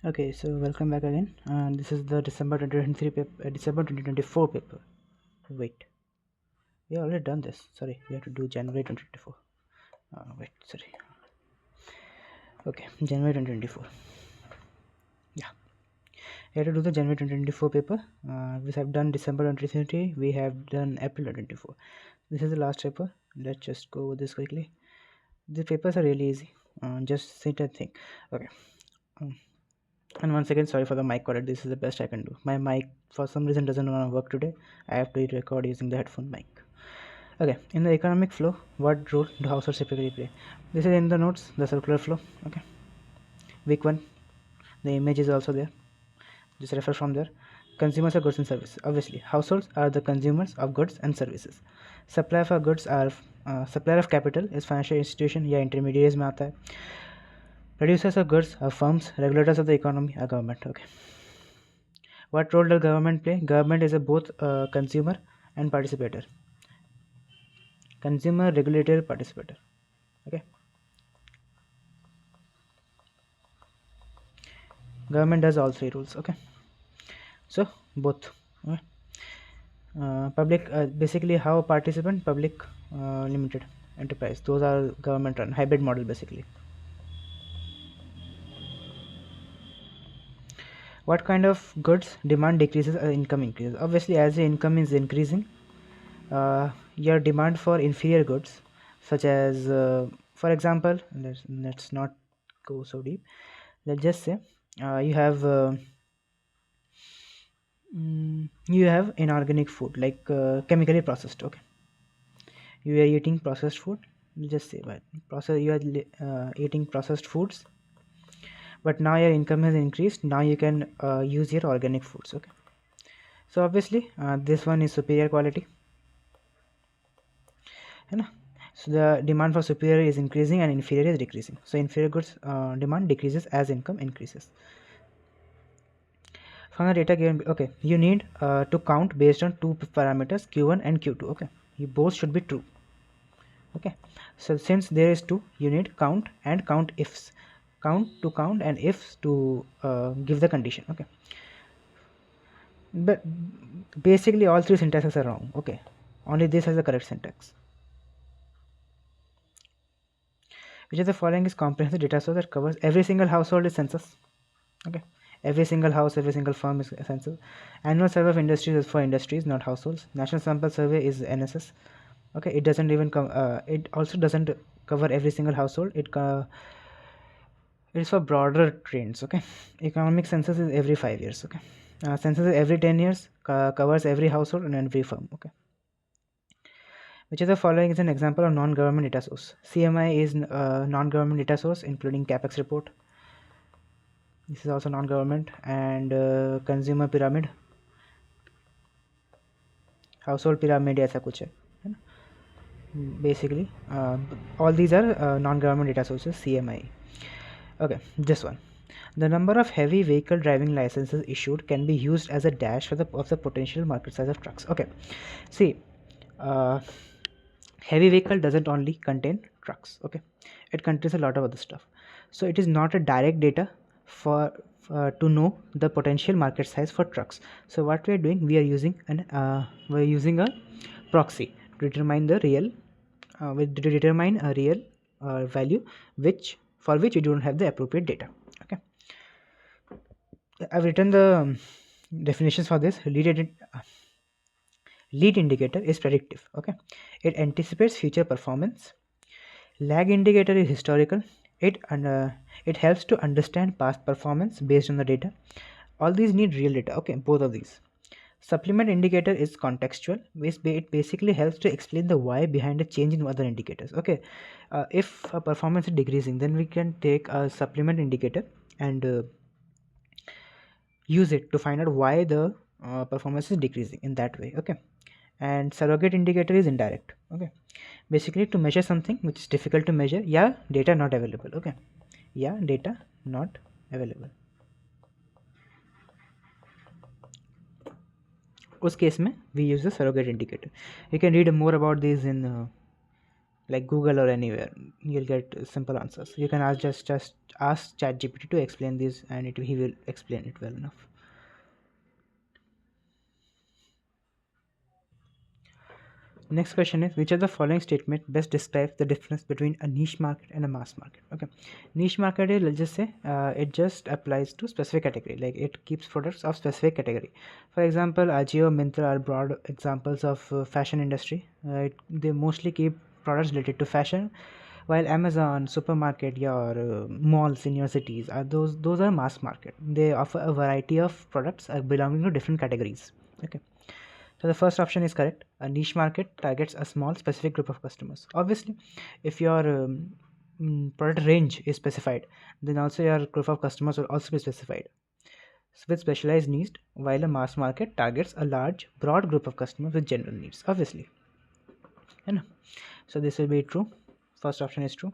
Okay, so welcome back again. This is the December 2023 paper, December 2024 paper. Wait, we already done this. Sorry, we have to do January 2024. Wait, sorry. Okay, January 2024. Yeah, we have to do the January 2024 paper. We have done December 2023. We have done April 2024. This is the last paper. Let's just go over this quickly. The papers are really easy. Just sit and think. Okay. And once again, sorry for the mic quality. This is the best I can do. My mic for some reason doesn't want to work today. I have to record using the headphone mic. Okay, in the economic flow, what role do households typically play? This is in the notes, the circular flow. Okay, week 1, the image is also there. Just refer from there. Consumers of goods and services. Obviously, households are the consumers of goods and services. Supplier for goods are supplier of capital is financial institution या intermediaries में आता है. Producers of goods are firms. Regulators of the economy are government. Okay. What role does government play? Government is a both consumer and participator. Consumer, regulator, participator. Okay. Government does all three rules. Okay. So both. Okay. Public, basically how participant, public, limited enterprise. Those are government run hybrid model basically. What kind of goods demand decreases as income increases? Obviously, as the income is increasing, your demand for inferior goods, such as, for example, let's not go so deep. Let's just say you have inorganic food like chemically processed. Okay, you are eating processed food. We'll just say you are eating processed foods, but now your income has increased. Now you can use your organic foods. Okay, so obviously this one is superior quality, so the demand for superior is increasing and inferior is decreasing. So inferior goods demand decreases as income increases. From the data given, okay, you need to count based on two parameters, q1 and q2. Okay, both should be true. Okay, so since there is two, you need count and count ifs, count and ifs to give the condition. Okay, but basically all three syntaxes are wrong. Okay, only this has the correct syntax. Which of the following is comprehensive data source that covers every single household is census? Okay, every single house, every single firm is census. Annual survey of industries is for industries, not households. National sample survey is NSS. Okay, it doesn't even come. It also doesn't cover every single household. It is for broader trends. Okay, economic census is every 5 years. Okay, census is every 10 years, covers every household and every firm. Okay. Which of the following is an example of non-government data source? CMI is non-government data source, including capex report. This is also non-government. And consumer pyramid, household pyramid, ऐसा कुछ है ना? Basically all these are non-government data sources. CMI. Okay, this one. The number of heavy vehicle driving licenses issued can be used as a dash of the potential market size of trucks. Okay, see, heavy vehicle doesn't only contain trucks. Okay, it contains a lot of other stuff. So it is not a direct data for to know the potential market size for trucks. So what we are doing, we are using a proxy to determine the real a real value for which we don't have the appropriate data. Okay, I've written the definitions for this. Lead indicator is predictive. Okay, it anticipates future performance. Lag indicator is historical. It helps to understand past performance based on the data. All these need real data. Okay, both of these. Supplement indicator is contextual. It basically helps to explain the why behind a change in other indicators. Okay, if a performance is decreasing, then we can take a supplement indicator and use it to find out why the performance is decreasing in that way. Okay, and surrogate indicator is indirect. Okay, basically to measure something which is difficult to measure. Yeah, data not available. Okay, yeah, data not available. उस case में we use the surrogate indicator. You can read more about these in like Google or anywhere, you'll get simple answers. You can ask just ask ChatGPT to explain this, and he will explain it well enough. Next question is, which of the following statement best describes the difference between a niche market and a mass market? Okay, niche market is, let's just say, it just applies to specific category, like it keeps products of specific category. For example, Ajio, Myntra are broad examples of fashion industry. They mostly keep products related to fashion, while Amazon, supermarket, or malls in your cities are those are mass market. They offer a variety of products belonging to different categories. Okay. So the first option is correct. A niche market targets a small specific group of customers. Obviously, if your product range is specified, then also your group of customers will also be specified with specialized needs, while a mass market targets a large, broad group of customers with general needs. Obviously, and so this will be true. First option is true.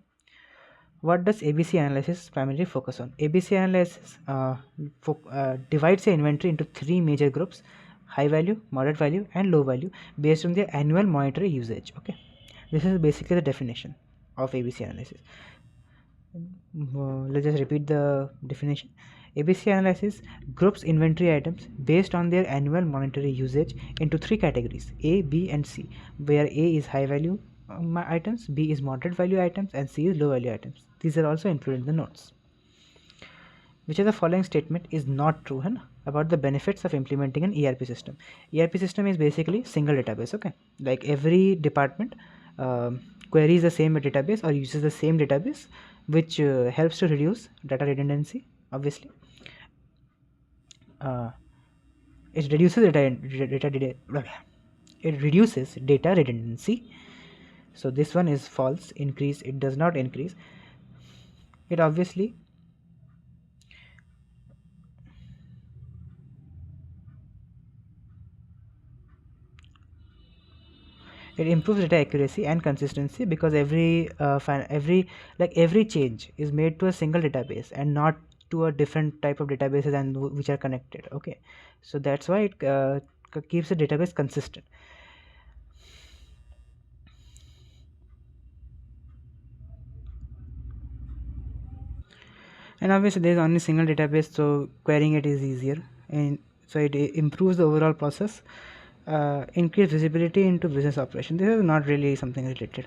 What does ABC analysis primarily focus on? ABC analysis divides the inventory into three major groups: high value, moderate value, and low value, based on their annual monetary usage. Okay, this is basically the definition of ABC analysis. Let's just repeat the definition. ABC analysis groups inventory items based on their annual monetary usage into three categories: A, B, and C, where A is high value items, B is moderate value items, and C is low value items. These are also included in the notes. Which of the following statement is not true about the benefits of implementing an ERP system? ERP system is basically single database. Okay, like every department queries the same database or uses the same database, which helps to reduce data redundancy. Obviously, it reduces data redundancy. So this one is false. Increase, it does not increase. It obviously it improves data accuracy and consistency, because every change is made to a single database and not to a different type of databases and which are connected. Okay, so that's why it keeps the database consistent. And obviously there is only single database, so querying it is easier, and so it improves the overall process. Increase visibility into business operation. This is not really something related.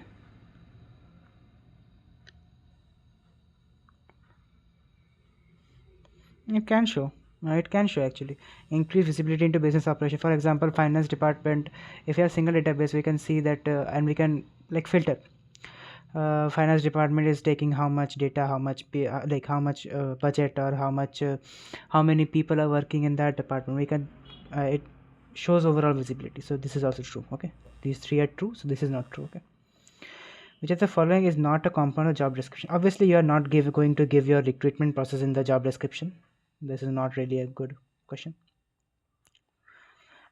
It can show actually. Increase visibility into business operation. For example, finance department, if you have single database, we can see that and we can like filter. Finance department is taking how much data, how much how much budget, or how many people are working in that department. We can it shows overall visibility. So this is also true. Okay, these three are true, so this is not true. Okay, which of the following is not a component of job description? Obviously you are not going to give your recruitment process in the job description. This is not really a good question.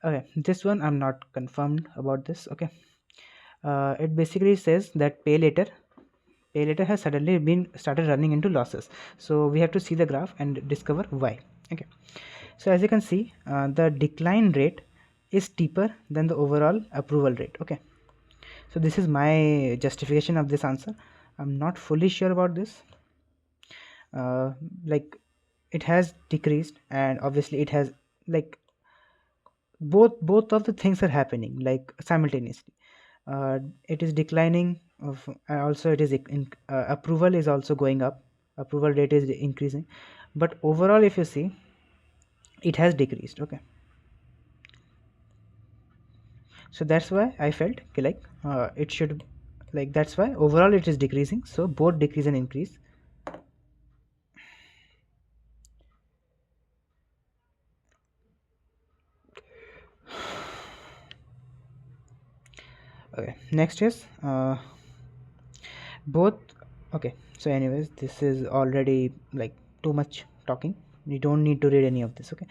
Okay, this one I'm not confirmed about this. Okay, it basically says that pay later has suddenly been started running into losses. So we have to see the graph and discover why. Okay, so as you can see, the decline rate is steeper than the overall approval rate. Okay, so this is my justification of this answer. I'm not fully sure about this. Like it has decreased, and obviously it has like both of the things are happening like simultaneously. It is declining also it is approval is also going up, approval rate is increasing, but overall if you see, it has decreased. Okay, so that's why I felt like it should, like that's why overall it is decreasing, so both decrease and increase. Okay, next is both. Okay, so anyways, this is already like too much talking, you don't need to read any of this. Okay,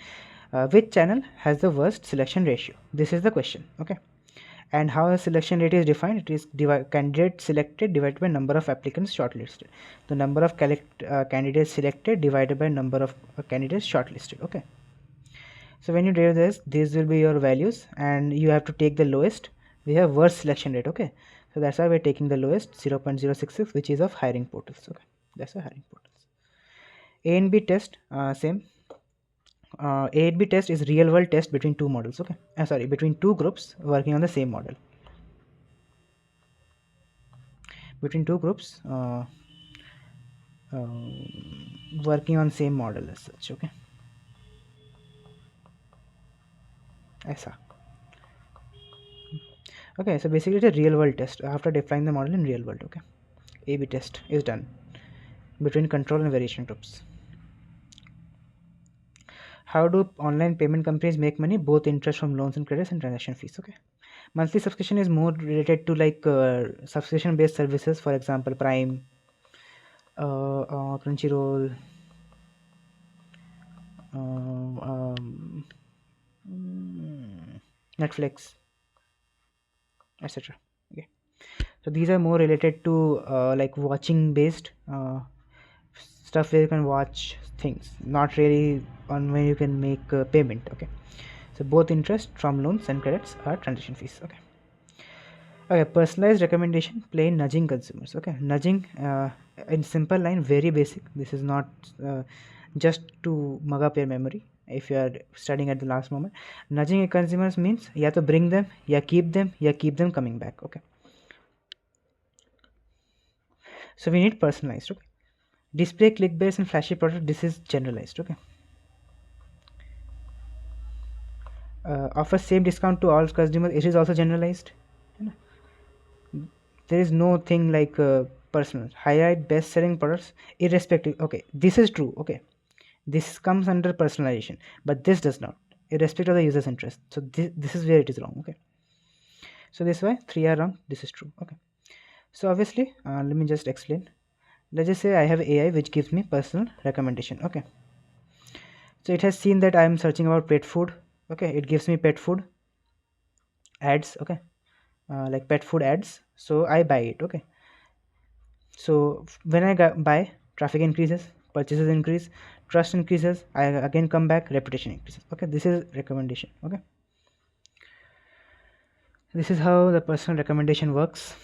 which channel has the worst selection ratio? This is the question. Okay, and how a selection rate is defined? It is candidate selected divided by number of applicants shortlisted. The number of candidates selected divided by number of candidates shortlisted. Okay, so when you do this, these will be your values, and you have to take the lowest. We have worst selection rate. Okay, So that's why we're taking the lowest 0.066, which is of hiring portals. Okay, that's why hiring portals. A and B test, same. A and B test is real world test between two models. Okay, sorry, between two groups working on the same model. Between two groups working on same model as such. Okay, ऐसा. Okay, so basically it's a real world test after defining the model in real world. Okay, A/B test is done between control and variation groups. How do online payment companies make money? Both interest from loans and credits and transaction fees. Okay, monthly subscription is more related to like subscription based services, for example Prime, Crunchyroll, Netflix, etc. Okay, so these are more related to like watching based stuff where you can watch things, not really on when you can make payment. Okay, so both interest from loans and credits are transaction fees. Okay. Okay, personalized recommendation, plain nudging consumers. Okay, nudging in simple line, very basic. This is not just to mug up your memory if you are studying at the last moment. Nudging consumers means you have to bring them, you keep them coming back. Okay, so we need personalized. Okay, display clickbait and flashy product. This is generalized. Okay, offer same discount to all customers. It is also generalized. There is no thing like personal. Highlight best selling products irrespective. Okay, this is true. Okay, this comes under personalization, but this does not, irrespective of the user's interest. So this is where it is wrong. Okay, so this way 3 are wrong, this is true. Okay, so obviously let me just explain. Let's just say I have AI which gives me personal recommendation. Okay, so it has seen that I am searching about pet food. Okay, it gives me pet food ads. Okay, like pet food ads, so I buy it. Okay, so when I buy, traffic increases, purchases increase, trust increases, I again come back, reputation increases. Okay, this is recommendation. Okay, this is how the personal recommendation works.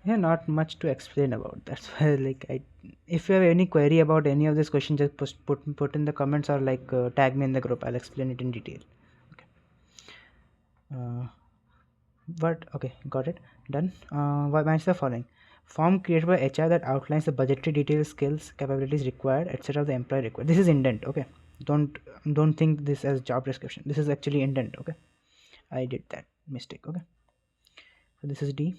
Yeah, not much to explain about. That's why like if you have any query about any of this question, just put in the comments or like tag me in the group. I'll explain it in detail. Okay, but okay, got it, done. Match the following: form created by HR that outlines the budgetary details, skills, capabilities required, etc. of the employee required. This is indent. Okay, don't think this as job description. This is actually indent. Okay, I did that mistake. Okay, so this is D.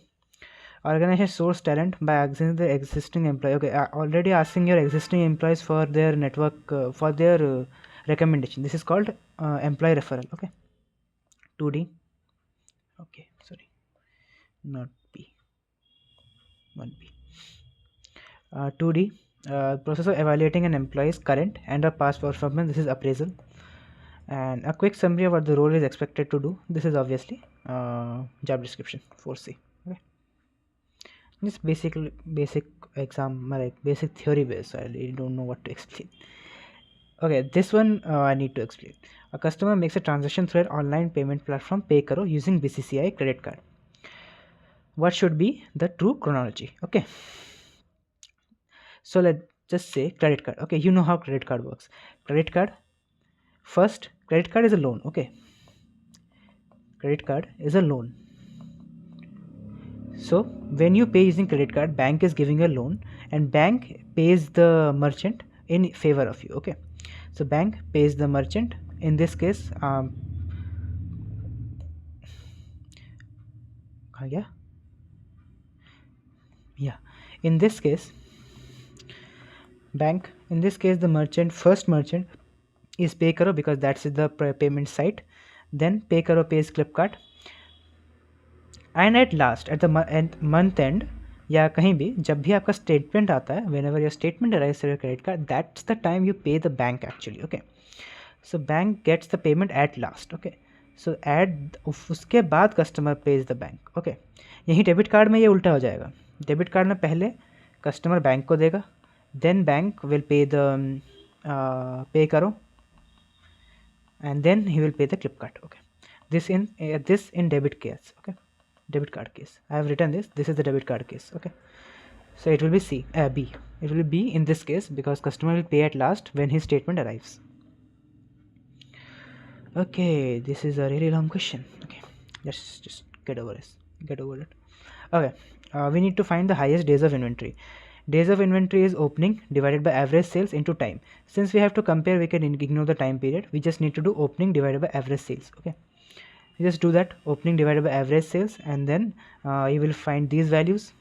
Organization source talent by accessing the existing employee. Okay, already asking your existing employees for their network for their recommendation. This is called employee referral. Okay, 2D. Okay, sorry, not B, 1B. 2D, process of evaluating an employee's current and or past performance. This is appraisal. And a quick summary of what the role is expected to do. This is obviously job description, 4C. Okay, this basic exam, like basic theory base. I really don't know what to explain. Okay, this one I need to explain. A customer makes a transaction through an online payment platform, Pay Karo, using BCCI credit card. What should be the true chronology? Okay, so let's just say credit card. Okay, you know how credit card works. Credit card, first, credit card is a loan. Okay, credit card is a loan. So when you pay using credit card, bank is giving a loan and bank pays the merchant in favor of you. Okay, so bank pays the merchant, in this case yeah, in this case bank, in this case the merchant, first merchant is Pay Karo because that's the payment site. Then Pay Karo pays Flipkart, and at last at the month end या कहीं भी जब भी आपका statement आता है, whenever your statement arrives to your credit card, that's the time you pay the bank actually. Okay, so bank gets the payment at last. Okay, so at उसके बाद customer pays the bank. Okay, यही debit card में ये उल्टा हो जाएगा. Debit card में पहले कस्टमर बैंक को देगा, then bank will pay the Pay Karo, and then he will pay the Flipkart. Okay, this in debit case. Okay, debit card case. I have written this is the debit card case. Okay, so it will be B. It will be B in this case because customer will pay at last when his statement arrives. Okay, this is a really long question. Okay, let's just get over it. Okay, we need to find the highest days of inventory. Days of inventory is opening divided by average sales into time. Since we have to compare, we can ignore the time period. We just need to do opening divided by average sales. Okay, you just do that, opening divided by average sales, and then you will find these values,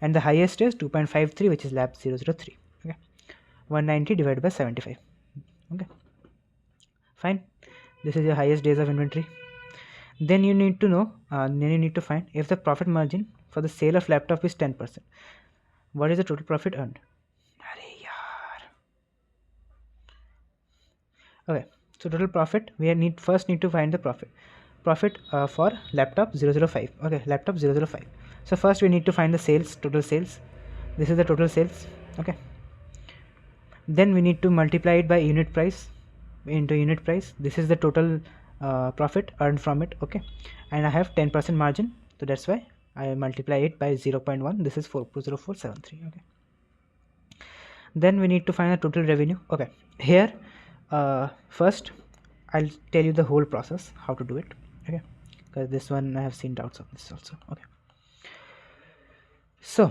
and the highest is 2.53, which is lab 003. Okay, 190 divided by 75. Okay, fine. This is your highest days of inventory. Then you need to know, then you need to find if the profit margin for the sale of laptop is 10%. What is the total profit earned? Okay, so total profit, we first need to find the profit for laptop 005. Okay, laptop 005. So first we need to find the sales, total sales. This is the total sales. Okay, then we need to multiply it by unit price into unit price. This is the total profit earned from it. Okay, and I have 10% margin, so that's why I multiply it by 0.1. This is 40473. Okay, then we need to find the total revenue. Okay, here first I'll tell you the whole process how to do it. Okay, because this one I have seen doubts of this also. Okay, so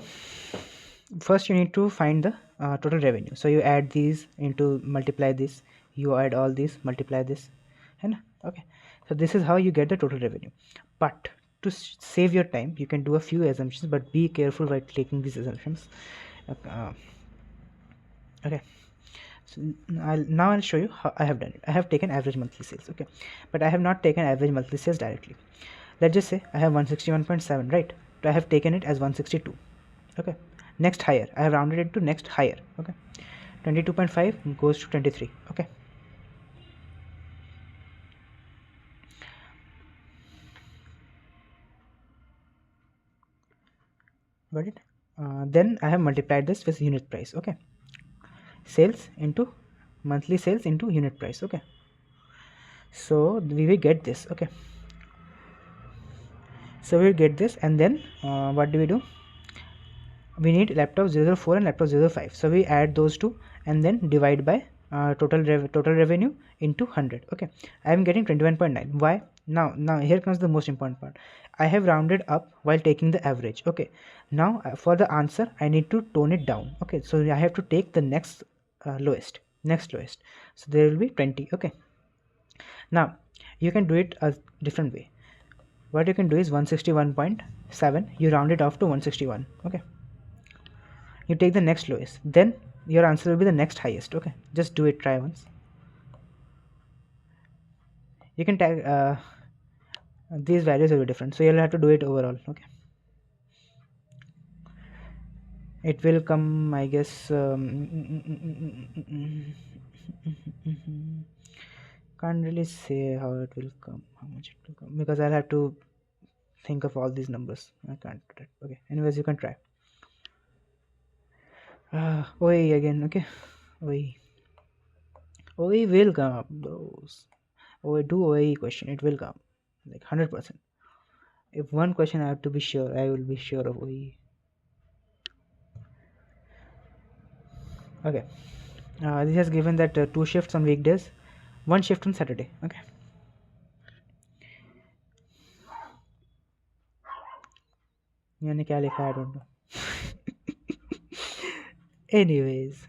first you need to find the total revenue. So you add these into multiply this, you add all these, multiply this, and okay, so this is how you get the total revenue. But to save your time, you can do a few assumptions, but be careful while taking these assumptions. Okay, so I'll show you how I have done it. I have taken average monthly sales. Okay, but I have not taken average monthly sales directly. Let's just say I have 161.7, right? So I have taken it as 162. Okay, next higher, I have rounded it to next higher. Okay, 22.5 goes to 23. Okay, got it? Then I have multiplied this with unit price. Okay, sales into monthly sales into unit price. Okay, so we will get this. Okay, so we will get this, and then what do? We need laptop 004 and laptop 005. So we add those two and then divide by total revenue into 100. Okay, I am getting 21.9. Why? Now here comes the most important part. I have rounded up while taking the average. Okay, now for the answer I need to tone it down. Okay, so I have to take the next lowest. So there will be 20. Okay, now you can do it a different way. What you can do is 161.7, you round it off to 161. Okay, you take the next lowest, then your answer will be the next highest. Okay, just do it, try once. You can tag these values will be different, so you'll have to do it overall. Okay, it will come, I guess. Can't really say how it will come, how much it will come, because I'll have to think of all these numbers. I can't do that. Okay, anyways, you can try. OAE again. Okay, OAE will come up. Those do OAE question, it will come like 100%. If one question I have to be sure, I will be sure of OAE. Okay, this has given that 2 shifts on weekdays, 1 shift on Saturday. Okay, मैंने क्या लिखा, I don't know. Anyways,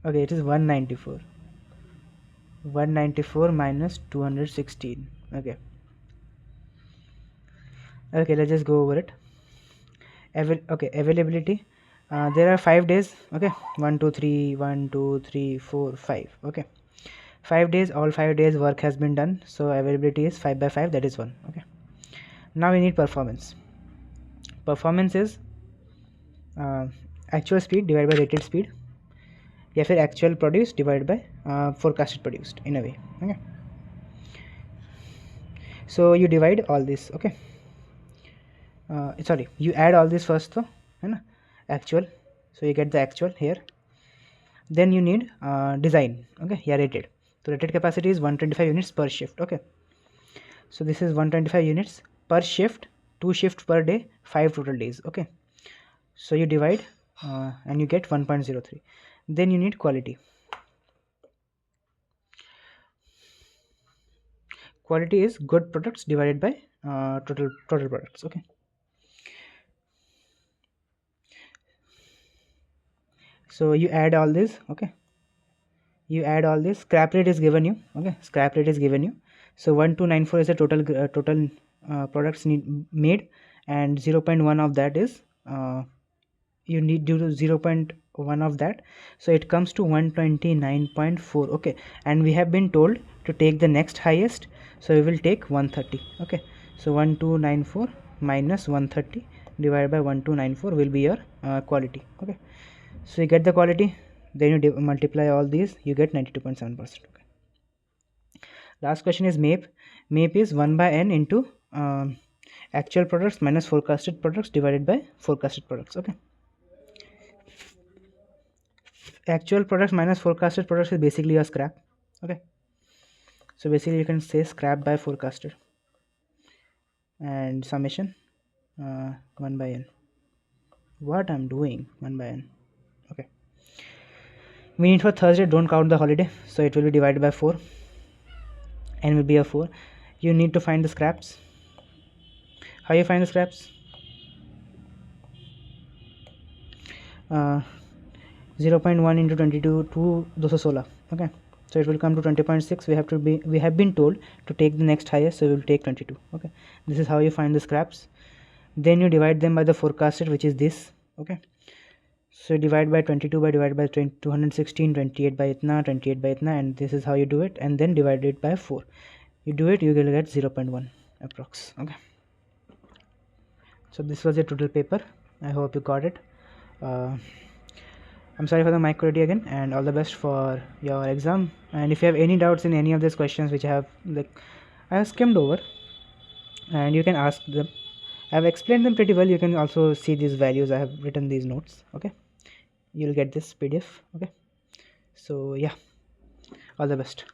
okay, it is 194 minus 216. Okay, let's just go over it. Availability, there are 5 days. Okay, 1 2 3 1 2 3 4 5. Okay, 5 days, all 5 days work has been done, so availability is 5 by 5, that is 1. Okay, now we need performance. Performance is actual speed divided by rated speed, या फिर actual produced divided by forecasted produced, in a way. Okay, so you divide all this. Okay, sorry, you add all this first, though, actual, so you get the actual here. Then you need design. Okay, yeah, rated. So rated capacity is 125 units per shift. Okay, so this is 125 units per shift 2 shifts per day, 5 total days. Okay, so you divide and you get 1.03. Then you need quality. Quality is good products divided by total products. Okay, so you add all this. Okay, you add all this. Scrap rate is given you. Okay, scrap rate is given you. So 1294 is the total products made, and 0.1 of that is you need due to 0.1 of that, so it comes to 129.4. okay, and we have been told to take the next highest, so we will take 130. okay, so 1294 minus 130 divided by 1294 will be your quality. Okay, so you get the quality, then you multiply all these, you get 92.7%. okay, last question is MAPE. MAPE is 1 by n into actual products minus forecasted products divided by forecasted products. Okay, actual products minus forecasted products is basically a scrap. Okay, so basically you can say scrap by forecasted, and summation 1 by n. What I'm doing, 1 by n. Okay, we need for Thursday, don't count the holiday, so it will be divided by 4, n will be a 4. You need to find the scraps. How you find the scraps? 0.1 into 22 to 216. okay, so it will come to 20.6. We have been told to take the next highest, so we will take 22. okay, this is how you find the scraps. Then you divide them by the forecasted, which is this. okay, so divide by 22 by divided by 216, 28 by itna, 28 by itna, and this is how you do it, and then divide it by 4. You do it, you will get 0.1 approx. okay, so this was a total paper. I hope you got it. I'm sorry for the mic quality again, and all the best for your exam. And if you have any doubts in any of these questions which I have skimmed over, and you can ask them. I have explained them pretty well. You can also see these values. I have written these notes. Okay, you'll get this PDF. Okay, so yeah, all the best.